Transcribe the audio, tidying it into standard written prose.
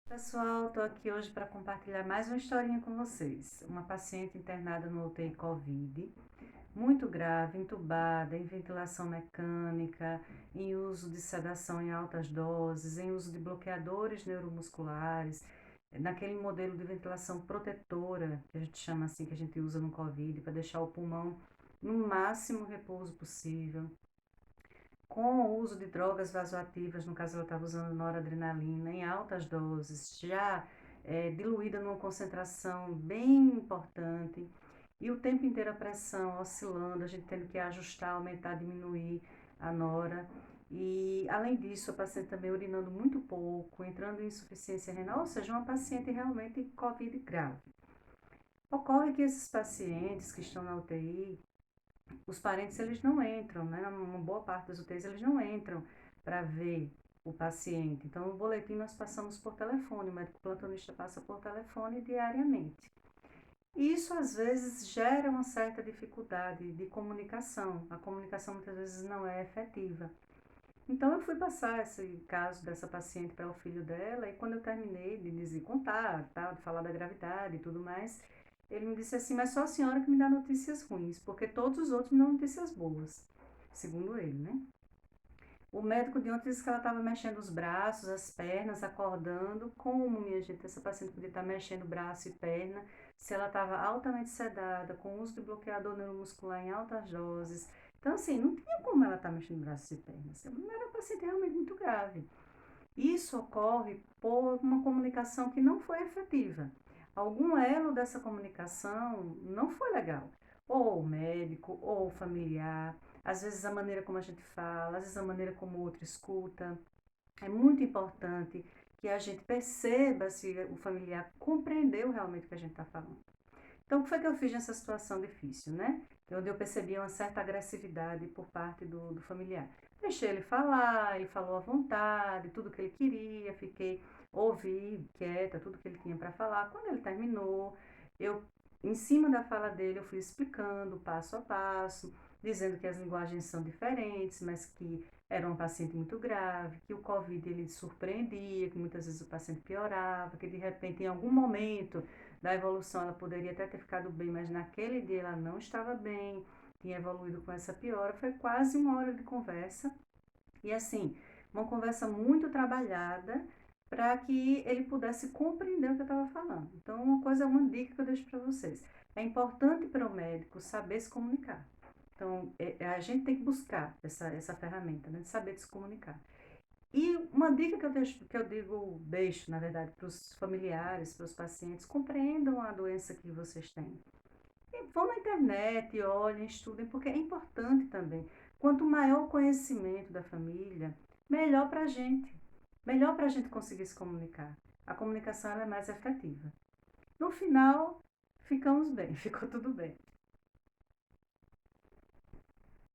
Pessoal, estou aqui hoje para compartilhar mais uma historinha com vocês. Uma paciente internada no UTI Covid, muito grave, entubada, em ventilação mecânica, em uso de sedação em altas doses, em uso de bloqueadores neuromusculares, naquele modelo de ventilação protetora, que a gente chama assim, que a gente usa no Covid, para deixar o pulmão no máximo repouso possível, com o uso de drogas vasoativas, no caso ela estava usando noradrenalina em altas doses, já diluída numa concentração bem importante, e o tempo inteiro a pressão oscilando, a gente tendo que ajustar, aumentar, diminuir a nora. E além disso, a paciente também urinando muito pouco, entrando em insuficiência renal, ou seja, uma paciente realmente COVID grave. Ocorre que esses pacientes que estão na UTI, os parentes eles não entram, né? Uma boa parte das UTIs eles não entram para ver o paciente. Então, o boletim nós passamos por telefone, o médico plantonista passa por telefone diariamente. E isso às vezes gera uma certa dificuldade de comunicação. A comunicação muitas vezes não é efetiva. Então eu fui passar esse caso dessa paciente para o filho dela, e quando eu terminei de dizer, contar, tá, de falar da gravidade e tudo mais, ele me disse assim: mas só a senhora que me dá notícias ruins, porque todos os outros me dão notícias boas, segundo ele, né? O médico de ontem disse que ela estava mexendo os braços, as pernas, acordando. Como, minha gente, essa paciente podia estar mexendo braço e perna se ela estava altamente sedada, com uso de bloqueador neuromuscular em altas doses? Então, assim, não tinha como ela estar mexendo braços e pernas. Era uma paciente realmente muito grave. Isso ocorre por uma comunicação que não foi efetiva. Algum elo dessa comunicação não foi legal. Ou o médico, ou o familiar, às vezes a maneira como a gente fala, às vezes a maneira como o outro escuta. É muito importante que a gente perceba se o familiar compreendeu realmente o que a gente está falando. Então, o que foi que eu fiz nessa situação difícil, né? Onde eu percebi uma certa agressividade por parte do familiar. Deixei ele falar, ele falou à vontade, tudo que ele queria, fiquei, ouvi quieta, tudo que ele tinha para falar. Quando ele terminou, eu, em cima da fala dele, eu fui explicando passo a passo, dizendo que as linguagens são diferentes, mas que era um paciente muito grave, que o Covid ele surpreendia, que muitas vezes o paciente piorava, que de repente, em algum momento da evolução, ela poderia até ter ficado bem, mas naquele dia ela não estava bem, tinha evoluído com essa piora. Foi quase uma hora de conversa, e assim, uma conversa muito trabalhada para que ele pudesse compreender o que eu estava falando. Então, uma dica que eu deixo para vocês: é importante para o médico saber se comunicar. Então, a gente tem que buscar essa ferramenta, né, de saber se comunicar. E uma dica que eu deixo, na verdade, para os familiares, para os pacientes: compreendam a doença que vocês têm. E vão na internet, olhem, estudem, porque é importante também. Quanto maior o conhecimento da família, melhor para a gente. Melhor para a gente conseguir se comunicar. A comunicação ela é mais efetiva. No final, ficamos bem, ficou tudo bem.